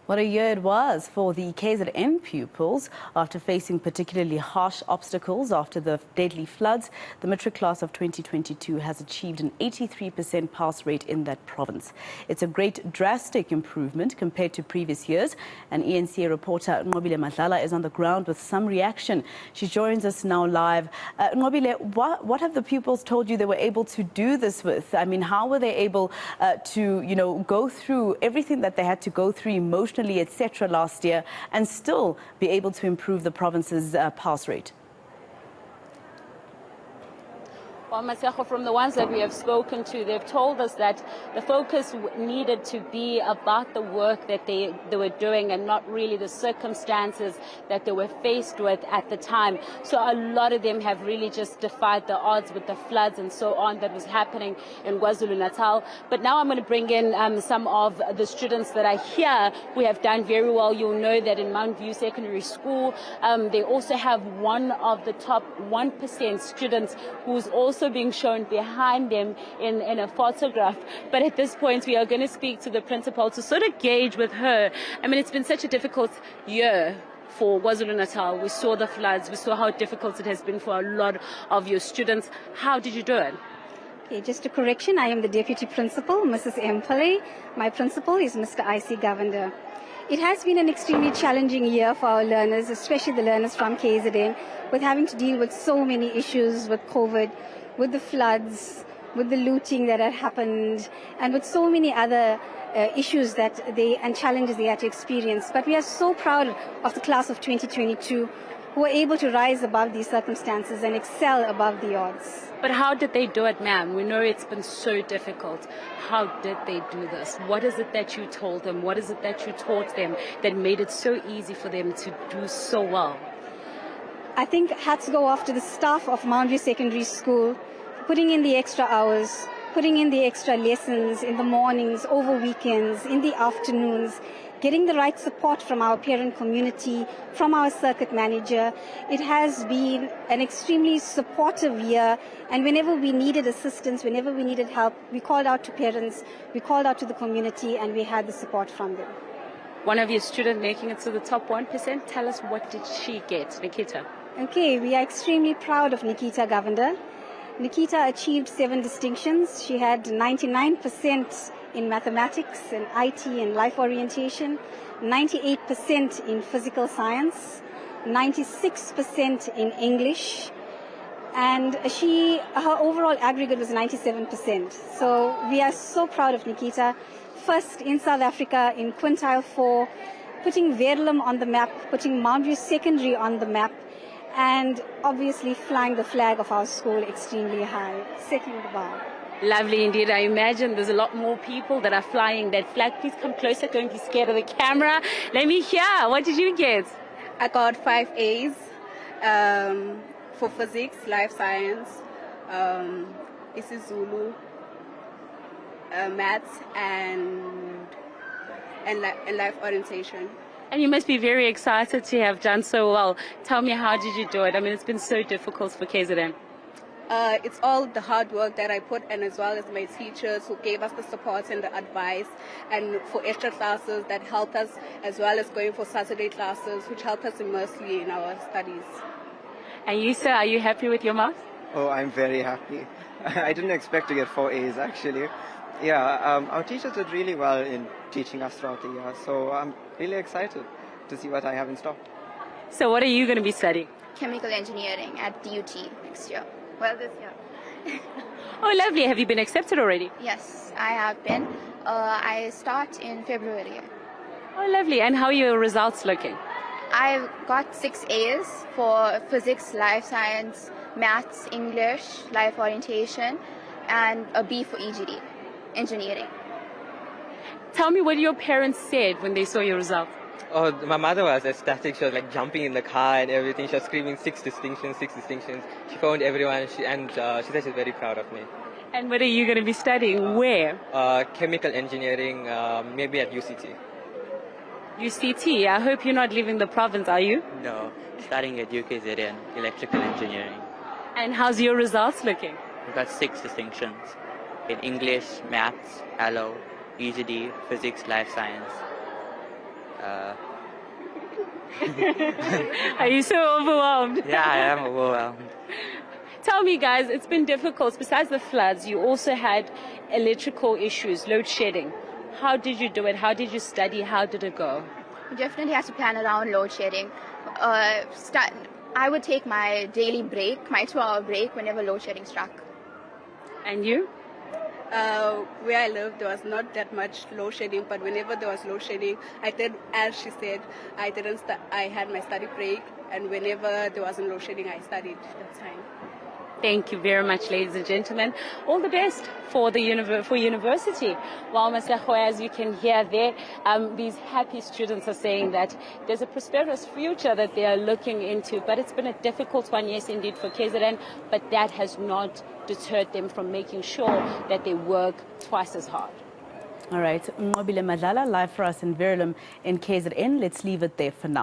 What a year it was for the KZN pupils. After facing particularly harsh obstacles after the deadly floods, the matric class of 2022 has achieved an 83% pass rate in that province. It's a great drastic improvement compared to previous years. And eNCA reporter Nqobile Madlala is on the ground with some reaction. She joins us now live. Nqobile, what have the pupils told you they were able to do this with? I mean, how were they able to, go through everything that they had to go through emotionally, etc. last year and still be able to improve the province's pass rate? Well, Maseko, from the ones that we have spoken to, they've told us that the focus needed to be about the work that they were doing and not really the circumstances that they were faced with at the time. So a lot of them have really just defied the odds with the floods and so on that was happening in KwaZulu-Natal. But now I'm going to bring in some of the students that are here who have done very well. You'll know that in Mount View Secondary School, they also have one of the top 1% students who's also being shown behind them in a photograph. But at this point, we are going to speak to the principal to sort of gauge with her. I mean, it's been such a difficult year for KwaZulu-Natal. We saw the floods. We saw how difficult it has been for a lot of your students. How did you do it? Okay, just a correction. I am the deputy principal, Mrs. Mpale. My principal is Mr. I.C. Govender. It has been an extremely challenging year for our learners, especially the learners from KZN, with having to deal with so many issues with COVID, with the floods, with the looting that had happened, and with so many other issues and challenges they had to experience. But we are so proud of the class of 2022 who were able to rise above these circumstances and excel above the odds. But how did they do it, ma'am? We know it's been so difficult. How did they do this? What is it that you told them? What is it that you taught them that made it so easy for them to do so well? I think hats go off to the staff of Mount View Secondary School, putting in the extra hours, putting in the extra lessons in the mornings, over weekends, in the afternoons, getting the right support from our parent community, from our circuit manager. It has been an extremely supportive year, and whenever we needed assistance, whenever we needed help, we called out to parents, we called out to the community, and we had the support from them. One of your students making it to the top 1%, tell us, what did she get, Nikita? Okay, we are extremely proud of Nikita Govender. Nikita achieved 7 distinctions. She had 99% in mathematics and IT and life orientation, 98% in physical science, 96% in English, and her overall aggregate was 97%. So we are so proud of Nikita. First in South Africa in quintile 4, putting Verulam on the map, putting Mount View Secondary on the map, and obviously flying the flag of our school extremely high, setting the bar. Lovely indeed. I imagine there's a lot more people that are flying that flag. Please come closer. Don't be scared of the camera. Let me hear. What did you get? I got 5 A's for physics, life science, isiZulu, maths, and life orientation. And you must be very excited to have done so well. Tell me, how did you do it? I mean, it's been so difficult for KZN. It's all the hard work that I put in, as well as my teachers who gave us the support and the advice, and for extra classes that help us, as well as going for Saturday classes, which help us immensely in our studies. And you, sir, are you happy with your marks? Oh, I'm very happy. I didn't expect to get 4 A's, actually. Yeah, our teachers did really well in teaching us throughout the year, so I'm really excited to see what I have in store. So what are you going to be studying? Chemical engineering at DUT next year. Well, this year. Oh, lovely. Have you been accepted already? Yes, I have been. I start in February. Oh, lovely. And how are your results looking? I got 6 A's for physics, life science, maths, English, life orientation, and a B for EGD, engineering. Tell me what your parents said when they saw your results. Oh, my mother was ecstatic. She was like jumping in the car and everything. She was screaming 6 distinctions, 6 distinctions. She phoned everyone, she said she's very proud of me. And what are you going to be studying? Where? Chemical engineering, maybe at UCT. UCT? I hope you're not leaving the province, are you? No, studying at KZN, electrical engineering. And how's your results looking? We got 6 distinctions in English, maths, allo, EGD, physics, life science. Are you so overwhelmed? Yeah, I am overwhelmed. Tell me, guys, it's been difficult. Besides the floods, you also had electrical issues, load shedding. How did you do it? How did you study? How did it go? You definitely have to plan around load shedding. I would take my daily break, my 2-hour break, whenever load shedding struck. And you? Where I live, there was not that much load shedding, but whenever there was load shedding, I did, as she said, I had my study break, and whenever there wasn't load shedding, I studied that time. Thank you very much, ladies and gentlemen. All the best for the university. Well, Masego, as you can hear there, these happy students are saying that there's a prosperous future that they are looking into, but it's been a difficult one, yes, indeed, for KZN, but that has not deterred them from making sure that they work twice as hard. All right, Nqobile Madlala, live for us in Verulam in KZN. Let's leave it there for now.